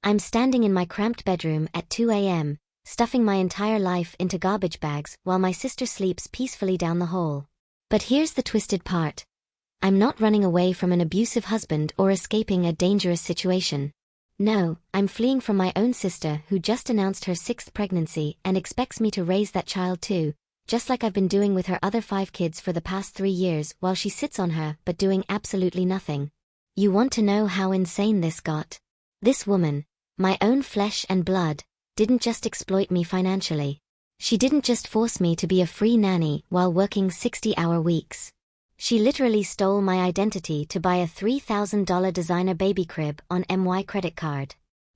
I'm standing in my cramped bedroom at 2 a.m., stuffing my entire life into garbage bags while my sister sleeps peacefully down the hall. But here's the twisted part. I'm not running away from an abusive husband or escaping a dangerous situation. No, I'm fleeing from my own sister who just announced her 6th pregnancy and expects me to raise that child too, just like I've been doing with her other 5 kids for the past 3 years while she sits on her but doing absolutely nothing. You want to know how insane this got? This woman, my own flesh and blood, didn't just exploit me financially. She didn't just force me to be a free nanny while working 60-hour weeks. She literally stole my identity to buy a $3,000 designer baby crib on my credit card.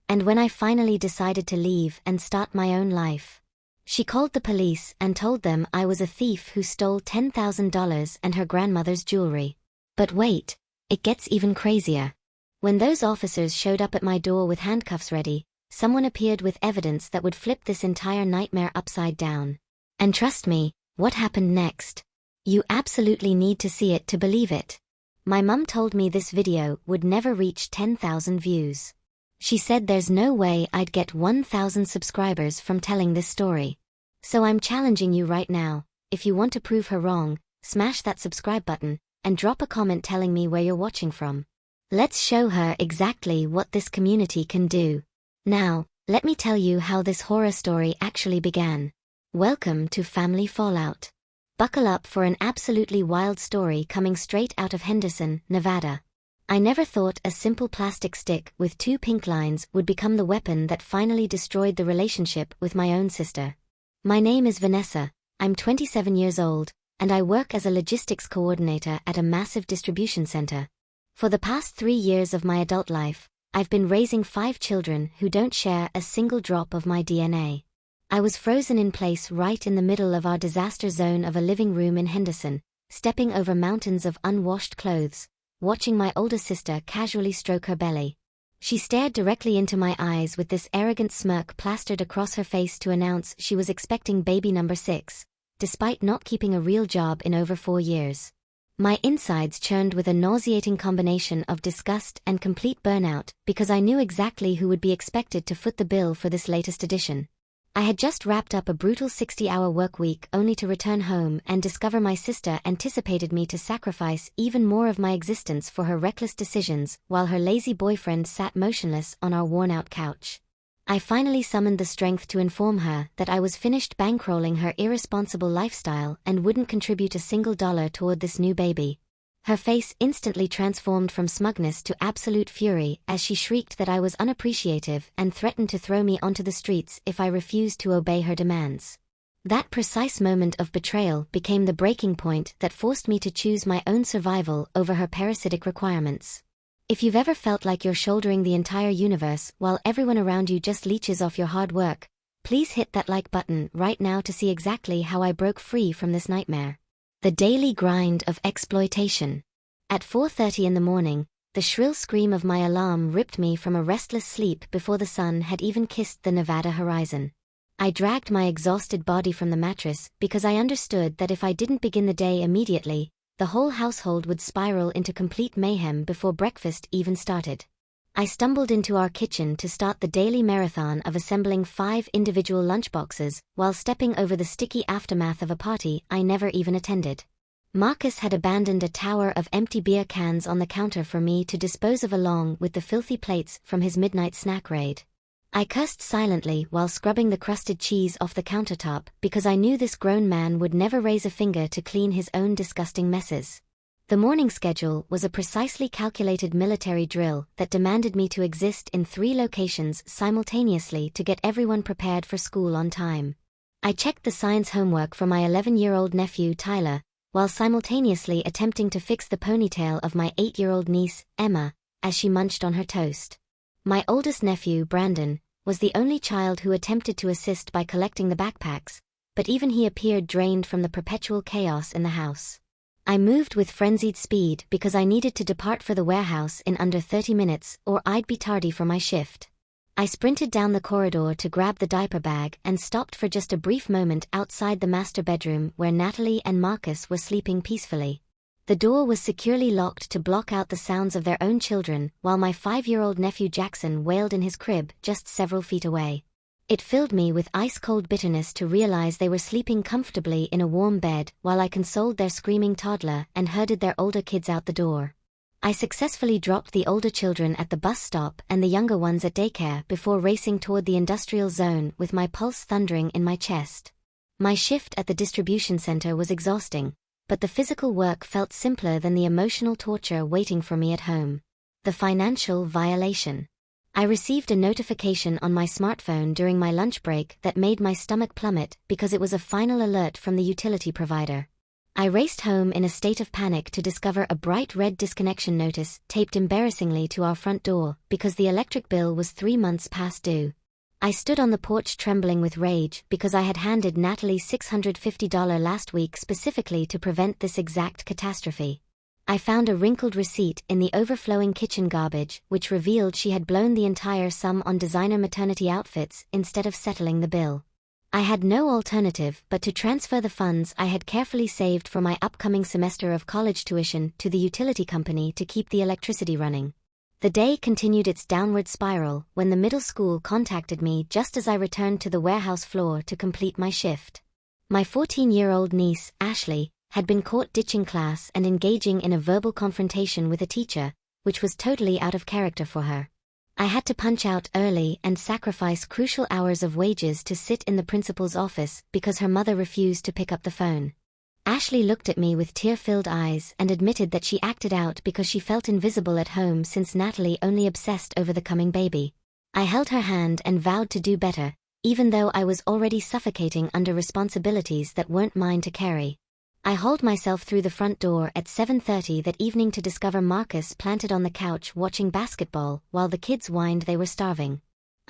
And when I finally decided to leave and start my own life, she called the police and told them I was a thief who stole $10,000 and her grandmother's jewelry. But wait, it gets even crazier. When those officers showed up at my door with handcuffs ready, someone appeared with evidence that would flip this entire nightmare upside down. And trust me, what happened next? You absolutely need to see it to believe it. My mum told me this video would never reach 10,000 views. She said there's no way I'd get 1,000 subscribers from telling this story. So I'm challenging you right now, if you want to prove her wrong, smash that subscribe button, and drop a comment telling me where you're watching from. Let's show her exactly what this community can do. Now, let me tell you how this horror story actually began. Welcome to Family Fallout. Buckle up for an absolutely wild story coming straight out of Henderson, Nevada. I never thought a simple plastic stick with 2 pink lines would become the weapon that finally destroyed the relationship with my own sister. My name is Vanessa, I'm 27 years old, and I work as a logistics coordinator at a massive distribution center. For the past 3 years of my adult life, I've been raising 5 children who don't share a single drop of my DNA. I was frozen in place right in the middle of our disaster zone of a living room in Henderson, stepping over mountains of unwashed clothes, watching my older sister casually stroke her belly. She stared directly into my eyes with this arrogant smirk plastered across her face to announce she was expecting baby number 6, despite not keeping a real job in over 4 years. My insides churned with a nauseating combination of disgust and complete burnout because I knew exactly who would be expected to foot the bill for this latest edition. I had just wrapped up a brutal 60-hour work week only to return home and discover my sister anticipated me to sacrifice even more of my existence for her reckless decisions while her lazy boyfriend sat motionless on our worn-out couch. I finally summoned the strength to inform her that I was finished bankrolling her irresponsible lifestyle and wouldn't contribute a single dollar toward this new baby. Her face instantly transformed from smugness to absolute fury as she shrieked that I was unappreciative and threatened to throw me onto the streets if I refused to obey her demands. That precise moment of betrayal became the breaking point that forced me to choose my own survival over her parasitic requirements. If you've ever felt like you're shouldering the entire universe while everyone around you just leeches off your hard work, please hit that like button right now to see exactly how I broke free from this nightmare. The daily grind of exploitation. At 4:30 in the morning, the shrill scream of my alarm ripped me from a restless sleep before the sun had even kissed the Nevada horizon. I dragged my exhausted body from the mattress because I understood that if I didn't begin the day immediately, the whole household would spiral into complete mayhem before breakfast even started. I stumbled into our kitchen to start the daily marathon of assembling 5 individual lunchboxes while stepping over the sticky aftermath of a party I never even attended. Marcus had abandoned a tower of empty beer cans on the counter for me to dispose of along with the filthy plates from his midnight snack raid. I cursed silently while scrubbing the crusted cheese off the countertop because I knew this grown man would never raise a finger to clean his own disgusting messes. The morning schedule was a precisely calculated military drill that demanded me to exist in 3 locations simultaneously to get everyone prepared for school on time. I checked the science homework for my 11-year-old nephew Tyler, while simultaneously attempting to fix the ponytail of my 8-year-old niece, Emma, as she munched on her toast. My oldest nephew, Brandon, was the only child who attempted to assist by collecting the backpacks, but even he appeared drained from the perpetual chaos in the house. I moved with frenzied speed because I needed to depart for the warehouse in under 30 minutes or I'd be tardy for my shift. I sprinted down the corridor to grab the diaper bag and stopped for just a brief moment outside the master bedroom where Natalie and Marcus were sleeping peacefully. The door was securely locked to block out the sounds of their own children, while my 5-year-old nephew Jackson wailed in his crib just several feet away. It filled me with ice-cold bitterness to realize they were sleeping comfortably in a warm bed while I consoled their screaming toddler and herded their older kids out the door. I successfully dropped the older children at the bus stop and the younger ones at daycare before racing toward the industrial zone with my pulse thundering in my chest. My shift at the distribution center was exhausting, but the physical work felt simpler than the emotional torture waiting for me at home. The financial violation. I received a notification on my smartphone during my lunch break that made my stomach plummet because it was a final alert from the utility provider. I raced home in a state of panic to discover a bright red disconnection notice taped embarrassingly to our front door because the electric bill was 3 months past due. I stood on the porch trembling with rage because I had handed Natalie $650 last week specifically to prevent this exact catastrophe. I found a wrinkled receipt in the overflowing kitchen garbage which revealed she had blown the entire sum on designer maternity outfits instead of settling the bill. I had no alternative but to transfer the funds I had carefully saved for my upcoming semester of college tuition to the utility company to keep the electricity running. The day continued its downward spiral when the middle school contacted me just as I returned to the warehouse floor to complete my shift. My 14-year-old niece, Ashley, had been caught ditching class and engaging in a verbal confrontation with a teacher, which was totally out of character for her. I had to punch out early and sacrifice crucial hours of wages to sit in the principal's office because her mother refused to pick up the phone. Ashley looked at me with tear-filled eyes and admitted that she acted out because she felt invisible at home since Natalie only obsessed over the coming baby. I held her hand and vowed to do better, even though I was already suffocating under responsibilities that weren't mine to carry. I hauled myself through the front door at 7:30 that evening to discover Marcus planted on the couch watching basketball while the kids whined they were starving.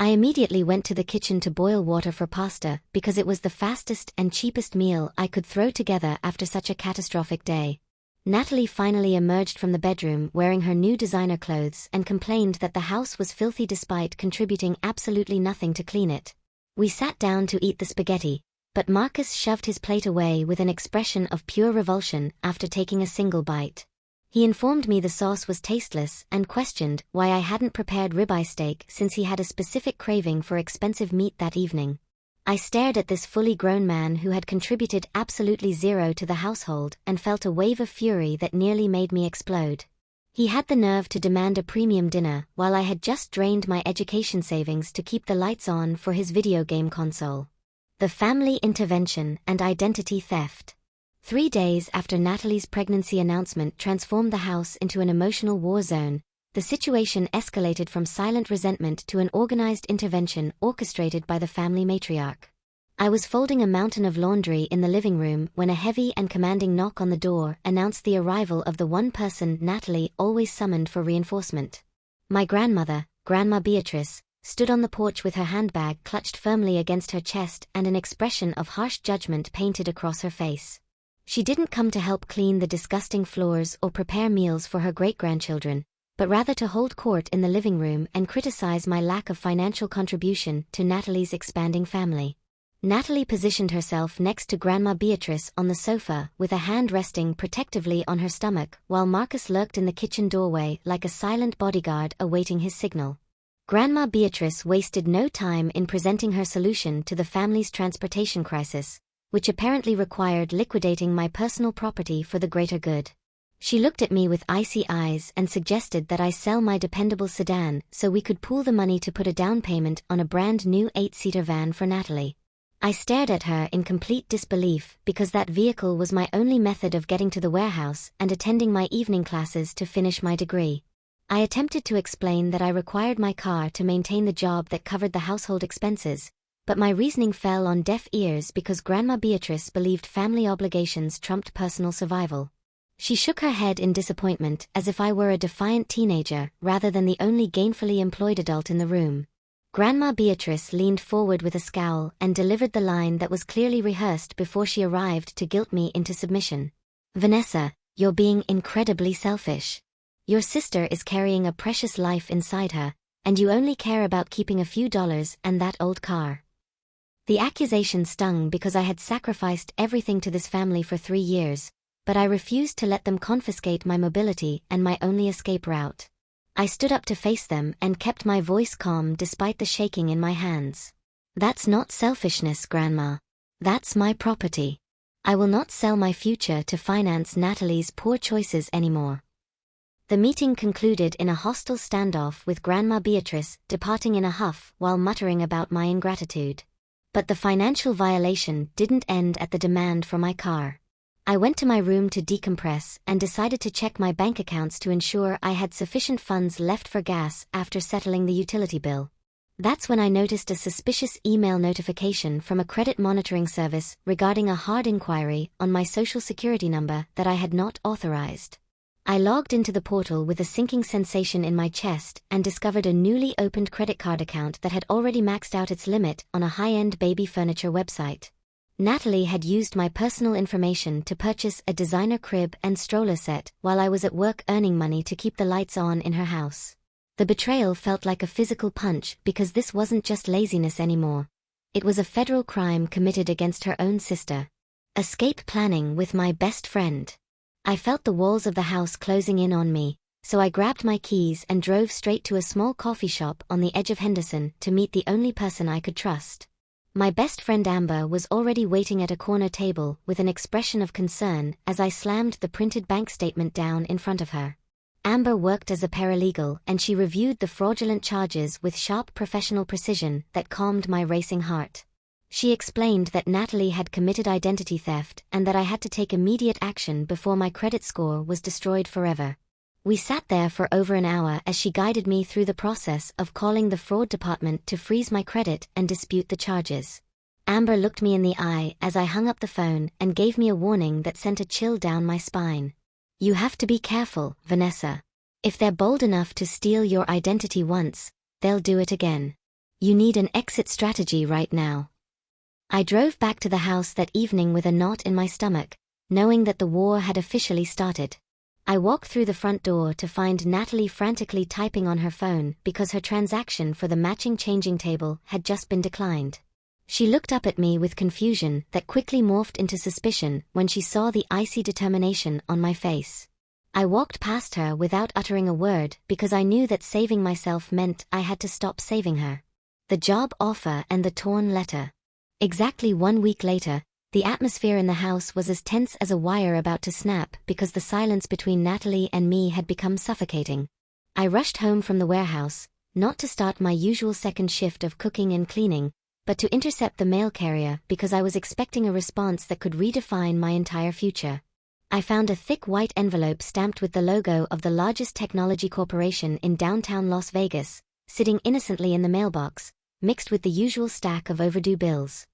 I immediately went to the kitchen to boil water for pasta because it was the fastest and cheapest meal I could throw together after such a catastrophic day. Natalie finally emerged from the bedroom wearing her new designer clothes and complained that the house was filthy despite contributing absolutely nothing to clean it. We sat down to eat the spaghetti, but Marcus shoved his plate away with an expression of pure revulsion after taking a single bite. He informed me the sauce was tasteless and questioned why I hadn't prepared ribeye steak since he had a specific craving for expensive meat that evening. I stared at this fully grown man who had contributed absolutely zero to the household and felt a wave of fury that nearly made me explode. He had the nerve to demand a premium dinner while I had just drained my education savings to keep the lights on for his video game console. The family intervention and identity theft. 3 days after Natalie's pregnancy announcement transformed the house into an emotional war zone, the situation escalated from silent resentment to an organized intervention orchestrated by the family matriarch. I was folding a mountain of laundry in the living room when a heavy and commanding knock on the door announced the arrival of the one person Natalie always summoned for reinforcement. My grandmother, Grandma Beatrice, stood on the porch with her handbag clutched firmly against her chest and an expression of harsh judgment painted across her face. She didn't come to help clean the disgusting floors or prepare meals for her great-grandchildren, but rather to hold court in the living room and criticize my lack of financial contribution to Natalie's expanding family. Natalie positioned herself next to Grandma Beatrice on the sofa with a hand resting protectively on her stomach while Marcus lurked in the kitchen doorway like a silent bodyguard awaiting his signal. Grandma Beatrice wasted no time in presenting her solution to the family's transportation crisis, which apparently required liquidating my personal property for the greater good. She looked at me with icy eyes and suggested that I sell my dependable sedan so we could pool the money to put a down payment on a brand new 8-seater van for Natalie. I stared at her in complete disbelief because that vehicle was my only method of getting to the warehouse and attending my evening classes to finish my degree. I attempted to explain that I required my car to maintain the job that covered the household expenses, but my reasoning fell on deaf ears because Grandma Beatrice believed family obligations trumped personal survival. She shook her head in disappointment as if I were a defiant teenager rather than the only gainfully employed adult in the room. Grandma Beatrice leaned forward with a scowl and delivered the line that was clearly rehearsed before she arrived to guilt me into submission. "Vanessa, you're being incredibly selfish. Your sister is carrying a precious life inside her, and you only care about keeping a few dollars and that old car." The accusation stung because I had sacrificed everything to this family for 3 years, but I refused to let them confiscate my mobility and my only escape route. I stood up to face them and kept my voice calm despite the shaking in my hands. That's not selfishness, Grandma. That's my property. I will not sell my future to finance Natalie's poor choices anymore. The meeting concluded in a hostile standoff with Grandma Beatrice departing in a huff while muttering about my ingratitude. But the financial violation didn't end at the demand for my car. I went to my room to decompress and decided to check my bank accounts to ensure I had sufficient funds left for gas after settling the utility bill. That's when I noticed a suspicious email notification from a credit monitoring service regarding a hard inquiry on my social security number that I had not authorized. I logged into the portal with a sinking sensation in my chest and discovered a newly opened credit card account that had already maxed out its limit on a high-end baby furniture website. Natalie had used my personal information to purchase a designer crib and stroller set while I was at work earning money to keep the lights on in her house. The betrayal felt like a physical punch because this wasn't just laziness anymore. It was a federal crime committed against her own sister. Escape planning with my best friend. I felt the walls of the house closing in on me, so I grabbed my keys and drove straight to a small coffee shop on the edge of Henderson to meet the only person I could trust. My best friend Amber was already waiting at a corner table with an expression of concern as I slammed the printed bank statement down in front of her. Amber worked as a paralegal and she reviewed the fraudulent charges with sharp professional precision that calmed my racing heart. She explained that Natalie had committed identity theft and that I had to take immediate action before my credit score was destroyed forever. We sat there for over an hour as she guided me through the process of calling the fraud department to freeze my credit and dispute the charges. Amber looked me in the eye as I hung up the phone and gave me a warning that sent a chill down my spine. You have to be careful, Vanessa. If they're bold enough to steal your identity once, they'll do it again. You need an exit strategy right now. I drove back to the house that evening with a knot in my stomach, knowing that the war had officially started. I walked through the front door to find Natalie frantically typing on her phone because her transaction for the matching changing table had just been declined. She looked up at me with confusion that quickly morphed into suspicion when she saw the icy determination on my face. I walked past her without uttering a word because I knew that saving myself meant I had to stop saving her. The job offer and the torn letter. Exactly 1 week later, the atmosphere in the house was as tense as a wire about to snap because the silence between Natalie and me had become suffocating. I rushed home from the warehouse, not to start my usual second shift of cooking and cleaning, but to intercept the mail carrier because I was expecting a response that could redefine my entire future. I found a thick white envelope stamped with the logo of the largest technology corporation in downtown Las Vegas, sitting innocently in the mailbox, mixed with the usual stack of overdue bills.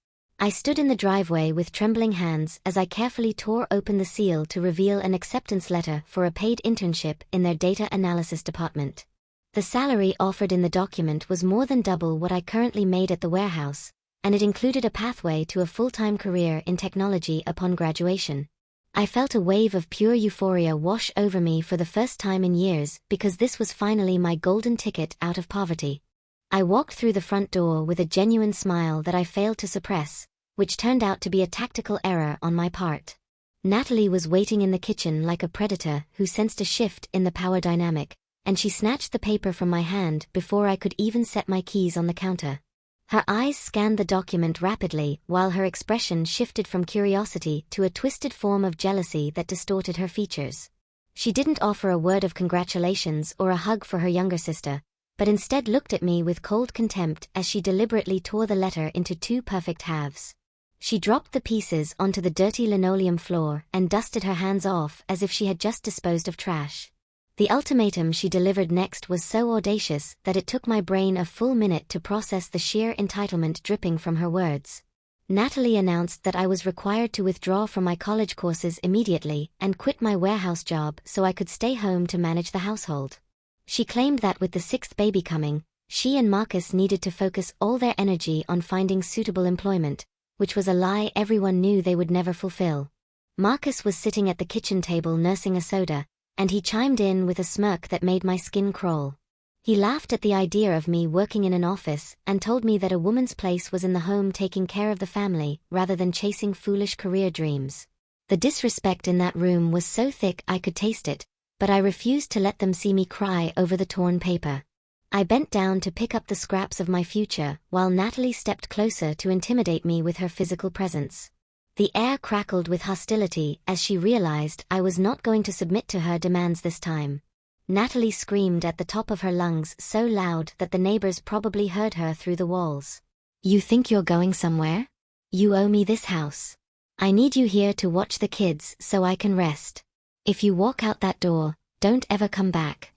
I stood in the driveway with trembling hands as I carefully tore open the seal to reveal an acceptance letter for a paid internship in their data analysis department. The salary offered in the document was more than double what I currently made at the warehouse, and it included a pathway to a full-time career in technology upon graduation. I felt a wave of pure euphoria wash over me for the first time in years because this was finally my golden ticket out of poverty. I walked through the front door with a genuine smile that I failed to suppress, which turned out to be a tactical error on my part. Natalie was waiting in the kitchen like a predator who sensed a shift in the power dynamic, and she snatched the paper from my hand before I could even set my keys on the counter. Her eyes scanned the document rapidly while her expression shifted from curiosity to a twisted form of jealousy that distorted her features. She didn't offer a word of congratulations or a hug for her younger sister, but instead looked at me with cold contempt as she deliberately tore the letter into 2 perfect halves. She dropped the pieces onto the dirty linoleum floor and dusted her hands off as if she had just disposed of trash. The ultimatum she delivered next was so audacious that it took my brain a full minute to process the sheer entitlement dripping from her words. Natalie announced that I was required to withdraw from my college courses immediately and quit my warehouse job so I could stay home to manage the household. She claimed that with the 6th baby coming, she and Marcus needed to focus all their energy on finding suitable employment, which was a lie everyone knew they would never fulfill. Marcus was sitting at the kitchen table nursing a soda, and he chimed in with a smirk that made my skin crawl. He laughed at the idea of me working in an office and told me that a woman's place was in the home taking care of the family rather than chasing foolish career dreams. The disrespect in that room was so thick I could taste it, but I refused to let them see me cry over the torn paper. I bent down to pick up the scraps of my future, while Natalie stepped closer to intimidate me with her physical presence. The air crackled with hostility as she realized I was not going to submit to her demands this time. Natalie screamed at the top of her lungs so loud that the neighbors probably heard her through the walls. "You think you're going somewhere? You owe me this house. I need you here to watch the kids so I can rest. If you walk out that door, don't ever come back."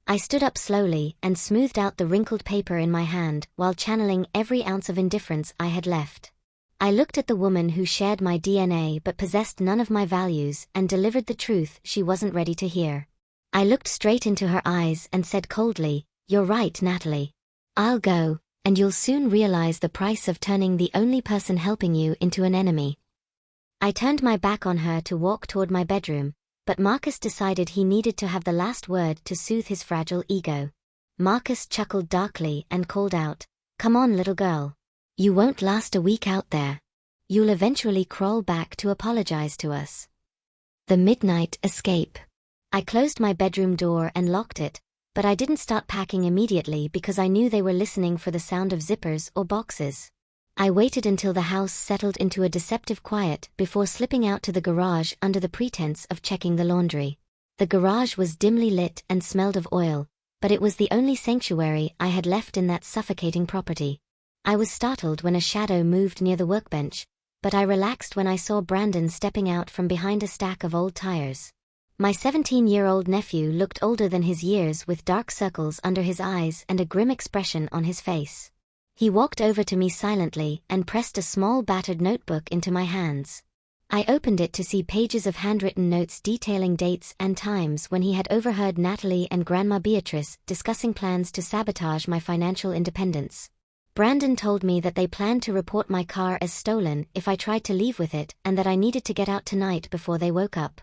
I stood up slowly and smoothed out the wrinkled paper in my hand while channeling every ounce of indifference I had left. I looked at the woman who shared my DNA but possessed none of my values and delivered the truth she wasn't ready to hear. I looked straight into her eyes and said coldly, "You're right, Natalie. I'll go, and you'll soon realize the price of turning the only person helping you into an enemy." I turned my back on her to walk toward my bedroom, but Marcus decided he needed to have the last word to soothe his fragile ego. Marcus chuckled darkly and called out, "Come on, little girl. You won't last a week out there. You'll eventually crawl back to apologize to us." The midnight escape. I closed my bedroom door and locked it, but I didn't start packing immediately because I knew they were listening for the sound of zippers or boxes. I waited until the house settled into a deceptive quiet before slipping out to the garage under the pretense of checking the laundry. The garage was dimly lit and smelled of oil, but it was the only sanctuary I had left in that suffocating property. I was startled when a shadow moved near the workbench, but I relaxed when I saw Brandon stepping out from behind a stack of old tires. My 17-year-old nephew looked older than his years with dark circles under his eyes and a grim expression on his face. He walked over to me silently and pressed a small battered notebook into my hands. I opened it to see pages of handwritten notes detailing dates and times when he had overheard Natalie and Grandma Beatrice discussing plans to sabotage my financial independence. Brandon told me that they planned to report my car as stolen if I tried to leave with it and that I needed to get out tonight before they woke up.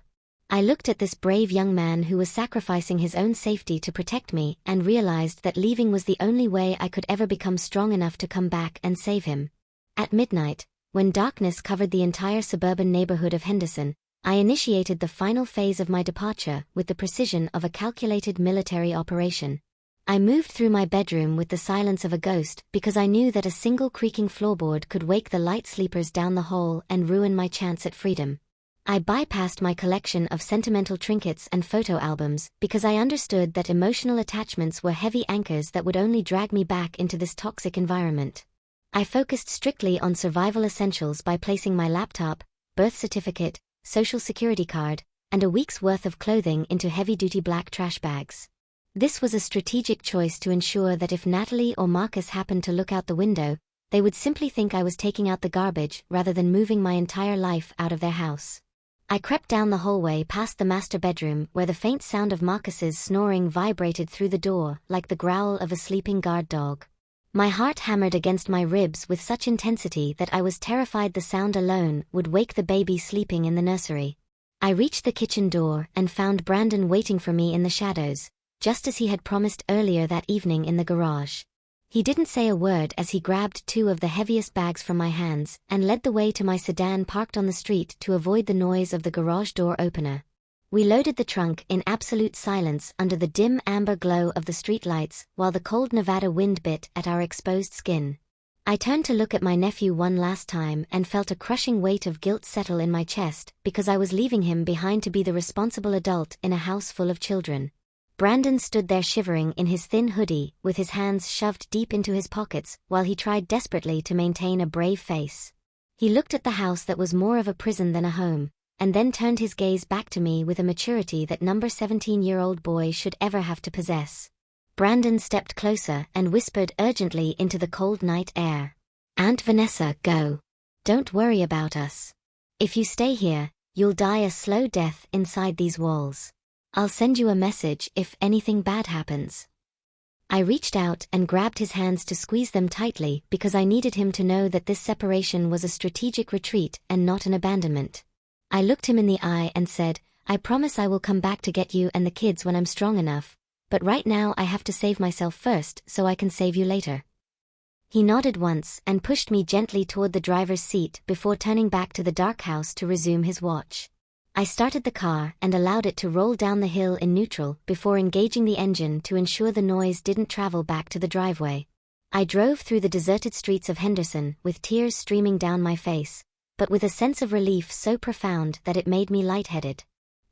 I looked at this brave young man who was sacrificing his own safety to protect me and realized that leaving was the only way I could ever become strong enough to come back and save him. At midnight, when darkness covered the entire suburban neighborhood of Henderson, I initiated the final phase of my departure with the precision of a calculated military operation. I moved through my bedroom with the silence of a ghost because I knew that a single creaking floorboard could wake the light sleepers down the hall and ruin my chance at freedom. I bypassed my collection of sentimental trinkets and photo albums because I understood that emotional attachments were heavy anchors that would only drag me back into this toxic environment. I focused strictly on survival essentials by placing my laptop, birth certificate, social security card, and a week's worth of clothing into heavy-duty black trash bags. This was a strategic choice to ensure that if Natalie or Marcus happened to look out the window, they would simply think I was taking out the garbage rather than moving my entire life out of their house. I crept down the hallway past the master bedroom where the faint sound of Marcus's snoring vibrated through the door like the growl of a sleeping guard dog. My heart hammered against my ribs with such intensity that I was terrified the sound alone would wake the baby sleeping in the nursery. I reached the kitchen door and found Brandon waiting for me in the shadows, just as he had promised earlier that evening in the garage. He didn't say a word as he grabbed two of the heaviest bags from my hands and led the way to my sedan parked on the street to avoid the noise of the garage door opener. We loaded the trunk in absolute silence under the dim amber glow of the streetlights while the cold Nevada wind bit at our exposed skin. I turned to look at my nephew one last time and felt a crushing weight of guilt settle in my chest because I was leaving him behind to be the responsible adult in a house full of children. Brandon stood there shivering in his thin hoodie with his hands shoved deep into his pockets while he tried desperately to maintain a brave face. He looked at the house that was more of a prison than a home, and then turned his gaze back to me with a maturity that no 17-year-old boy should ever have to possess. Brandon stepped closer and whispered urgently into the cold night air. "Aunt Vanessa, go. Don't worry about us. If you stay here, you'll die a slow death inside these walls. I'll send you a message if anything bad happens." I reached out and grabbed his hands to squeeze them tightly because I needed him to know that this separation was a strategic retreat and not an abandonment. I looked him in the eye and said, "I promise I will come back to get you and the kids when I'm strong enough, but right now I have to save myself first so I can save you later." He nodded once and pushed me gently toward the driver's seat before turning back to the dark house to resume his watch. I started the car and allowed it to roll down the hill in neutral before engaging the engine to ensure the noise didn't travel back to the driveway. I drove through the deserted streets of Henderson with tears streaming down my face, but with a sense of relief so profound that it made me lightheaded.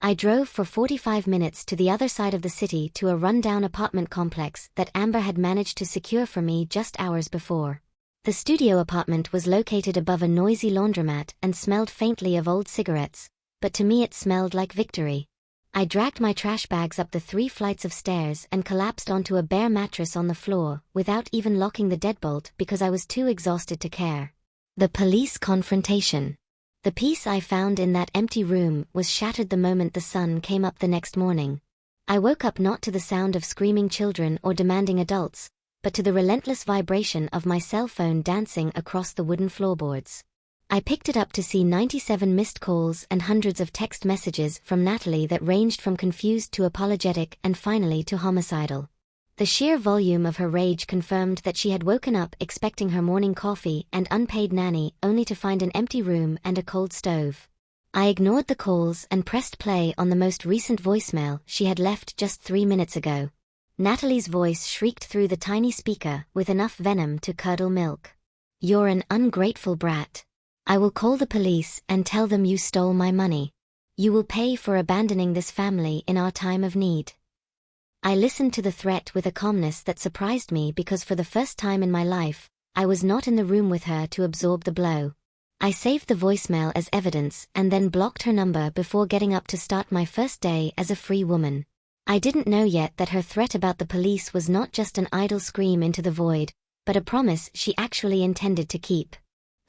I drove for 45 minutes to the other side of the city to a rundown apartment complex that Amber had managed to secure for me just hours before. The studio apartment was located above a noisy laundromat and smelled faintly of old cigarettes, but to me it smelled like victory. I dragged my trash bags up the 3 flights of stairs and collapsed onto a bare mattress on the floor without even locking the deadbolt because I was too exhausted to care. The police confrontation. The peace I found in that empty room was shattered the moment the sun came up the next morning. I woke up not to the sound of screaming children or demanding adults, but to the relentless vibration of my cell phone dancing across the wooden floorboards. I picked it up to see 97 missed calls and hundreds of text messages from Natalie that ranged from confused to apologetic and finally to homicidal. The sheer volume of her rage confirmed that she had woken up expecting her morning coffee and unpaid nanny only to find an empty room and a cold stove. I ignored the calls and pressed play on the most recent voicemail she had left just 3 minutes ago. Natalie's voice shrieked through the tiny speaker with enough venom to curdle milk. "You're an ungrateful brat. I will call the police and tell them you stole my money. You will pay for abandoning this family in our time of need." I listened to the threat with a calmness that surprised me because for the first time in my life, I was not in the room with her to absorb the blow. I saved the voicemail as evidence and then blocked her number before getting up to start my first day as a free woman. I didn't know yet that her threat about the police was not just an idle scream into the void, but a promise she actually intended to keep.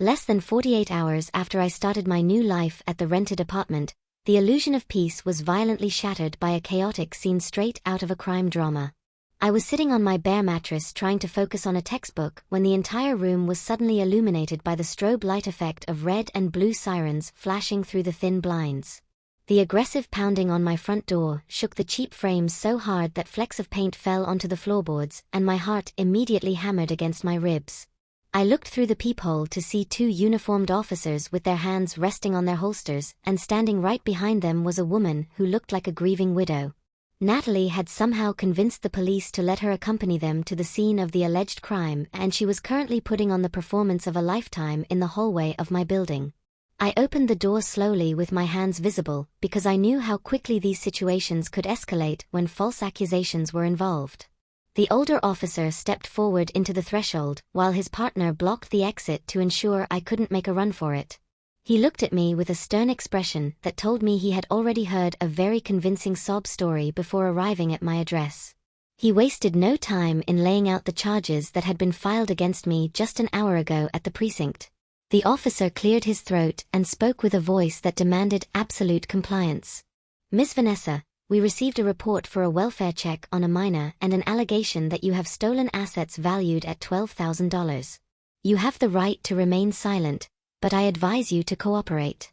Less than 48 hours after I started my new life at the rented apartment, the illusion of peace was violently shattered by a chaotic scene straight out of a crime drama. I was sitting on my bare mattress trying to focus on a textbook when the entire room was suddenly illuminated by the strobe light effect of red and blue sirens flashing through the thin blinds. The aggressive pounding on my front door shook the cheap frames so hard that flecks of paint fell onto the floorboards and my heart immediately hammered against my ribs. I looked through the peephole to see 2 uniformed officers with their hands resting on their holsters, and standing right behind them was a woman who looked like a grieving widow. Natalie had somehow convinced the police to let her accompany them to the scene of the alleged crime, and she was currently putting on the performance of a lifetime in the hallway of my building. I opened the door slowly with my hands visible, because I knew how quickly these situations could escalate when false accusations were involved. The older officer stepped forward into the threshold, while his partner blocked the exit to ensure I couldn't make a run for it. He looked at me with a stern expression that told me he had already heard a very convincing sob story before arriving at my address. He wasted no time in laying out the charges that had been filed against me just an hour ago at the precinct. The officer cleared his throat and spoke with a voice that demanded absolute compliance. "Miss Vanessa, we received a report for a welfare check on a minor and an allegation that you have stolen assets valued at $12,000. You have the right to remain silent, but I advise you to cooperate."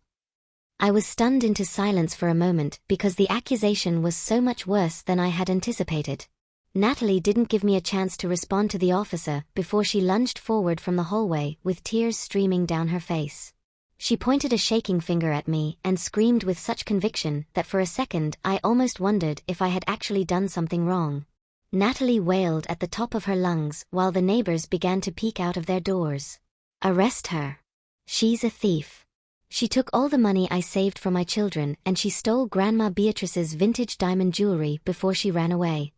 I was stunned into silence for a moment because the accusation was so much worse than I had anticipated. Natalie didn't give me a chance to respond to the officer before she lunged forward from the hallway with tears streaming down her face. She pointed a shaking finger at me and screamed with such conviction that for a second I almost wondered if I had actually done something wrong. Natalie wailed at the top of her lungs while the neighbors began to peek out of their doors. "Arrest her. She's a thief. She took all the money I saved for my children and she stole Grandma Beatrice's vintage diamond jewelry before she ran away."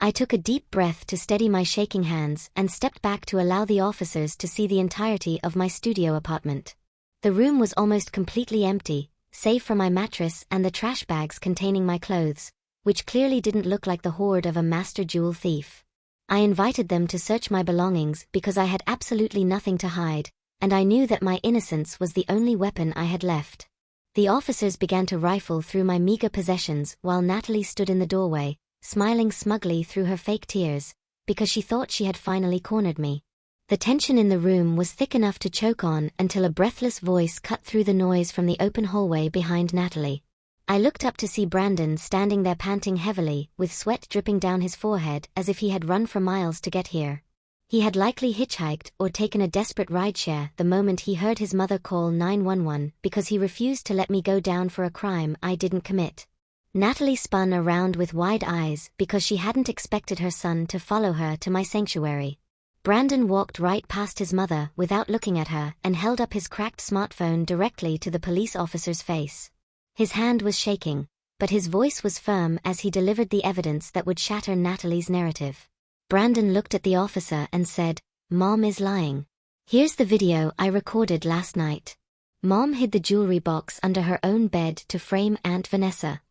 I took a deep breath to steady my shaking hands and stepped back to allow the officers to see the entirety of my studio apartment. The room was almost completely empty, save for my mattress and the trash bags containing my clothes, which clearly didn't look like the hoard of a master jewel thief. I invited them to search my belongings because I had absolutely nothing to hide, and I knew that my innocence was the only weapon I had left. The officers began to rifle through my meager possessions while Natalie stood in the doorway, smiling smugly through her fake tears, because she thought she had finally cornered me. The tension in the room was thick enough to choke on until a breathless voice cut through the noise from the open hallway behind Natalie. I looked up to see Brandon standing there panting heavily, with sweat dripping down his forehead as if he had run for miles to get here. He had likely hitchhiked or taken a desperate rideshare the moment he heard his mother call 911 because he refused to let me go down for a crime I didn't commit. Natalie spun around with wide eyes because she hadn't expected her son to follow her to my sanctuary. Brandon walked right past his mother without looking at her and held up his cracked smartphone directly to the police officer's face. His hand was shaking, but his voice was firm as he delivered the evidence that would shatter Natalie's narrative. Brandon looked at the officer and said, "Mom is lying. Here's the video I recorded last night. Mom hid the jewelry box under her own bed to frame Aunt Vanessa."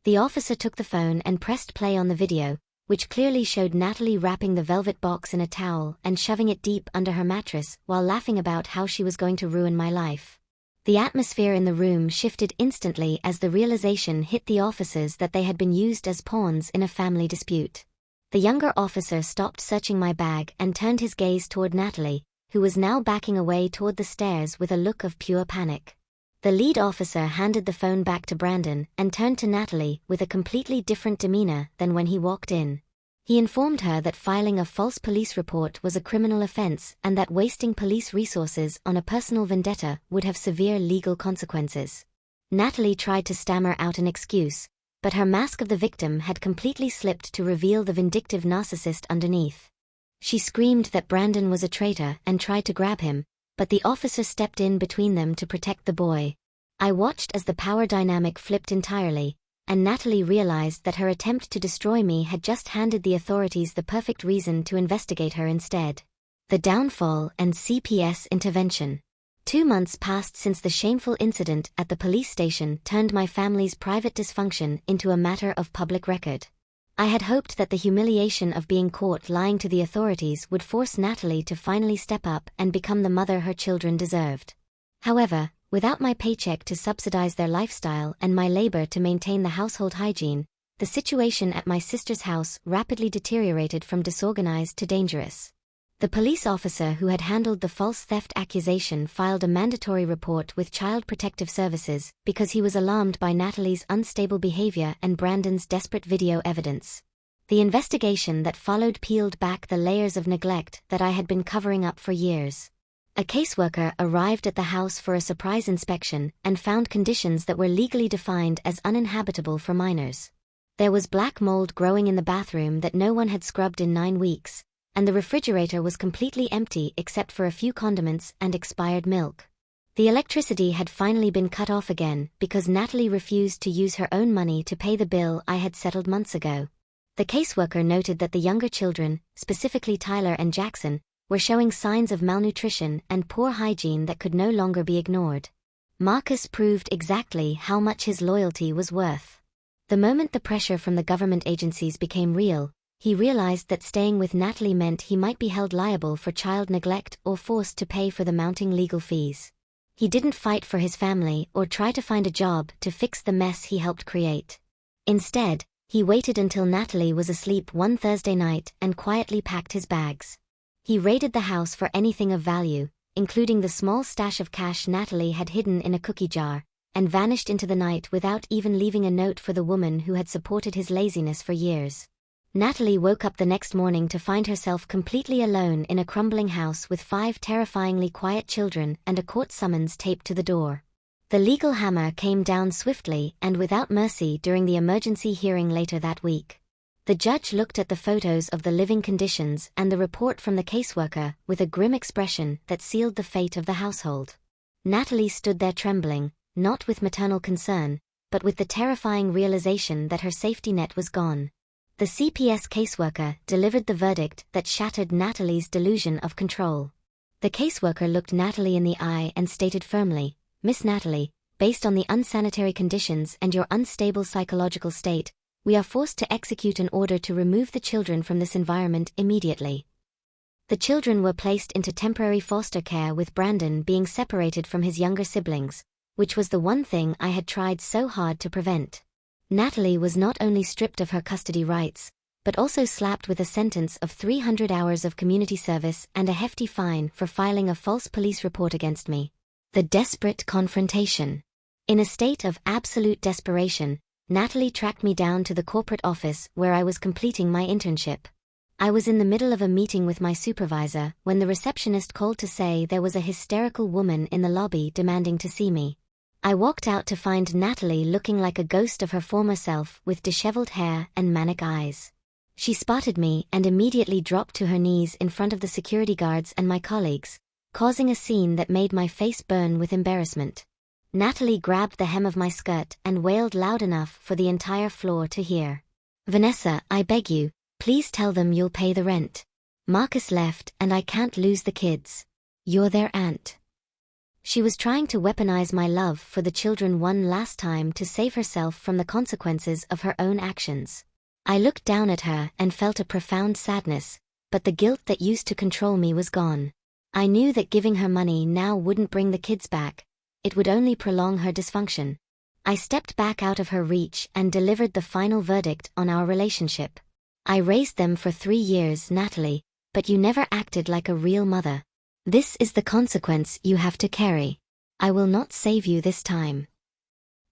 The officer took the phone and pressed play on the video, which clearly showed Natalie wrapping the velvet box in a towel and shoving it deep under her mattress while laughing about how she was going to ruin my life. The atmosphere in the room shifted instantly as the realization hit the officers that they had been used as pawns in a family dispute. The younger officer stopped searching my bag and turned his gaze toward Natalie, who was now backing away toward the stairs with a look of pure panic. The lead officer handed the phone back to Brandon and turned to Natalie with a completely different demeanor than when he walked in. He informed her that filing a false police report was a criminal offense and that wasting police resources on a personal vendetta would have severe legal consequences. Natalie tried to stammer out an excuse, but her mask of the victim had completely slipped to reveal the vindictive narcissist underneath. She screamed that Brandon was a traitor and tried to grab him, but the officer stepped in between them to protect the boy. I watched as the power dynamic flipped entirely, and Natalie realized that her attempt to destroy me had just handed the authorities the perfect reason to investigate her instead. The downfall and CPS intervention. 2 months passed since the shameful incident at the police station turned my family's private dysfunction into a matter of public record. I had hoped that the humiliation of being caught lying to the authorities would force Natalie to finally step up and become the mother her children deserved. However, without my paycheck to subsidize their lifestyle and my labor to maintain the household hygiene, the situation at my sister's house rapidly deteriorated from disorganized to dangerous. The police officer who had handled the false theft accusation filed a mandatory report with Child Protective Services because he was alarmed by Natalie's unstable behavior and Brandon's desperate video evidence. The investigation that followed peeled back the layers of neglect that I had been covering up for years. A caseworker arrived at the house for a surprise inspection and found conditions that were legally defined as uninhabitable for minors. There was black mold growing in the bathroom that no one had scrubbed in 9 weeks, and the refrigerator was completely empty except for a few condiments and expired milk. The electricity had finally been cut off again because Natalie refused to use her own money to pay the bill I had settled months ago. The caseworker noted that the younger children, specifically Tyler and Jackson, were showing signs of malnutrition and poor hygiene that could no longer be ignored. Marcus proved exactly how much his loyalty was worth. The moment the pressure from the government agencies became real, he realized that staying with Natalie meant he might be held liable for child neglect or forced to pay for the mounting legal fees. He didn't fight for his family or try to find a job to fix the mess he helped create. Instead, he waited until Natalie was asleep one Thursday night and quietly packed his bags. He raided the house for anything of value, including the small stash of cash Natalie had hidden in a cookie jar, and vanished into the night without even leaving a note for the woman who had supported his laziness for years. Natalie woke up the next morning to find herself completely alone in a crumbling house with 5 terrifyingly quiet children and a court summons taped to the door. The legal hammer came down swiftly and without mercy during the emergency hearing later that week. The judge looked at the photos of the living conditions and the report from the caseworker with a grim expression that sealed the fate of the household. Natalie stood there trembling, not with maternal concern, but with the terrifying realization that her safety net was gone. The CPS caseworker delivered the verdict that shattered Natalie's delusion of control. The caseworker looked Natalie in the eye and stated firmly, "Miss Natalie, based on the unsanitary conditions and your unstable psychological state, we are forced to execute an order to remove the children from this environment immediately." The children were placed into temporary foster care with Brandon being separated from his younger siblings, which was the one thing I had tried so hard to prevent. Natalie was not only stripped of her custody rights, but also slapped with a sentence of 300 hours of community service and a hefty fine for filing a false police report against me. The desperate confrontation. In a state of absolute desperation, Natalie tracked me down to the corporate office where I was completing my internship. I was in the middle of a meeting with my supervisor when the receptionist called to say there was a hysterical woman in the lobby demanding to see me. I walked out to find Natalie looking like a ghost of her former self with disheveled hair and manic eyes. She spotted me and immediately dropped to her knees in front of the security guards and my colleagues, causing a scene that made my face burn with embarrassment. Natalie grabbed the hem of my skirt and wailed loud enough for the entire floor to hear. "Vanessa, I beg you, please tell them you'll pay the rent. Marcus left and I can't lose the kids. You're their aunt." She was trying to weaponize my love for the children one last time to save herself from the consequences of her own actions. I looked down at her and felt a profound sadness, but the guilt that used to control me was gone. I knew that giving her money now wouldn't bring the kids back. It would only prolong her dysfunction. I stepped back out of her reach and delivered the final verdict on our relationship. "I raised them for 3 years, Natalie, but you never acted like a real mother. This is the consequence you have to carry. I will not save you this time."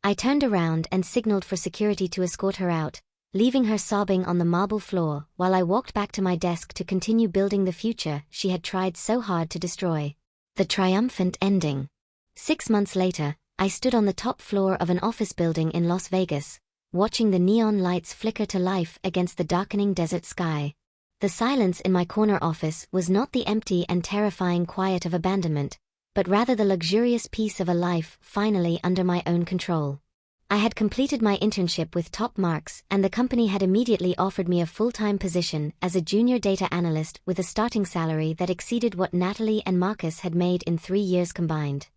I turned around and signaled for security to escort her out, leaving her sobbing on the marble floor while I walked back to my desk to continue building the future she had tried so hard to destroy. The triumphant ending. 6 months later, I stood on the top floor of an office building in Las Vegas, watching the neon lights flicker to life against the darkening desert sky. The silence in my corner office was not the empty and terrifying quiet of abandonment, but rather the luxurious peace of a life finally under my own control. I had completed my internship with top marks and the company had immediately offered me a full-time position as a junior data analyst with a starting salary that exceeded what Natalie and Marcus had made in 3 years combined.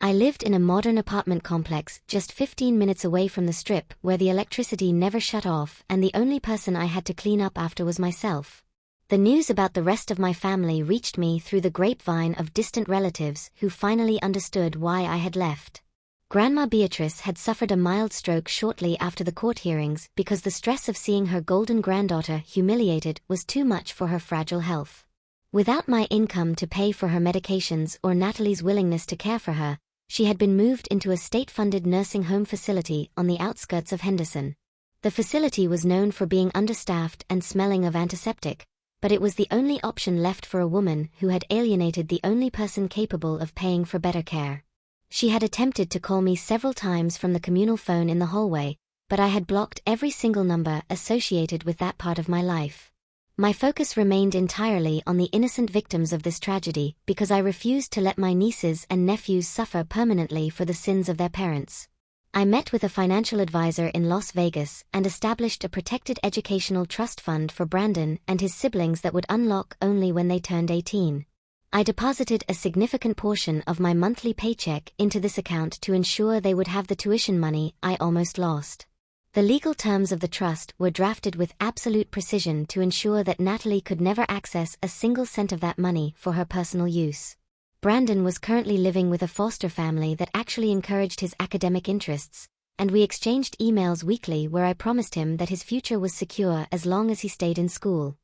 I lived in a modern apartment complex just 15 minutes away from the strip where the electricity never shut off and the only person I had to clean up after was myself. The news about the rest of my family reached me through the grapevine of distant relatives who finally understood why I had left. Grandma Beatrice had suffered a mild stroke shortly after the court hearings because the stress of seeing her golden granddaughter humiliated was too much for her fragile health. Without my income to pay for her medications or Natalie's willingness to care for her, she had been moved into a state-funded nursing home facility on the outskirts of Henderson. The facility was known for being understaffed and smelling of antiseptic, but it was the only option left for a woman who had alienated the only person capable of paying for better care. She had attempted to call me several times from the communal phone in the hallway, but I had blocked every single number associated with that part of my life. My focus remained entirely on the innocent victims of this tragedy because I refused to let my nieces and nephews suffer permanently for the sins of their parents. I met with a financial advisor in Las Vegas and established a protected educational trust fund for Brandon and his siblings that would unlock only when they turned 18. I deposited a significant portion of my monthly paycheck into this account to ensure they would have the tuition money I almost lost. The legal terms of the trust were drafted with absolute precision to ensure that Natalie could never access a single cent of that money for her personal use. Brandon was currently living with a foster family that actually encouraged his academic interests, and we exchanged emails weekly where I promised him that his future was secure as long as he stayed in school.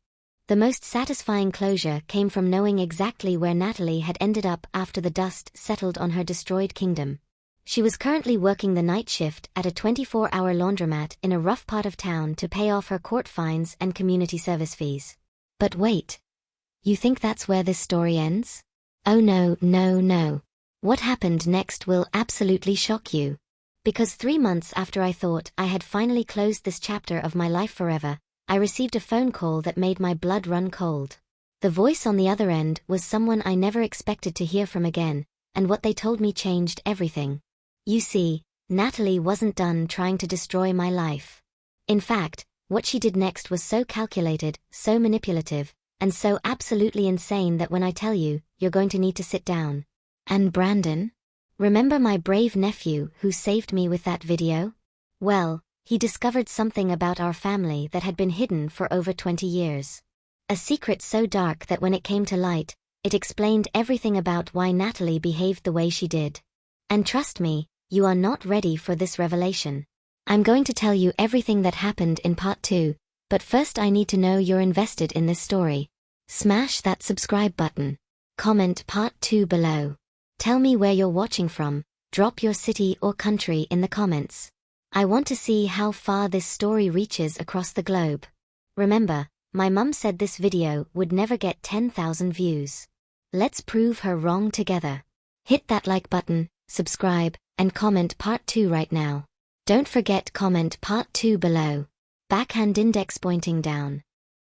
The most satisfying closure came from knowing exactly where Natalie had ended up after the dust settled on her destroyed kingdom. She was currently working the night shift at a 24-hour laundromat in a rough part of town to pay off her court fines and community service fees. But wait. You think that's where this story ends? Oh no, no, no. What happened next will absolutely shock you. Because 3 months after I thought I had finally closed this chapter of my life forever, I received a phone call that made my blood run cold. The voice on the other end was someone I never expected to hear from again, and what they told me changed everything. You see, Natalie wasn't done trying to destroy my life. In fact, what she did next was so calculated, so manipulative, and so absolutely insane that when I tell you, you're going to need to sit down. And Brandon? Remember my brave nephew who saved me with that video? Well, he discovered something about our family that had been hidden for over 20 years. A secret so dark that when it came to light, it explained everything about why Natalie behaved the way she did. And trust me, you are not ready for this revelation. I'm going to tell you everything that happened in part 2, but first I need to know you're invested in this story. Smash that subscribe button. Comment part 2 below. Tell me where you're watching from, drop your city or country in the comments. I want to see how far this story reaches across the globe. Remember, My mum said this video would never get 10,000 views. Let's prove her wrong together. Hit that like button, subscribe, and comment part 2 right now. Don't forget comment part 2 below. Backhand index pointing down.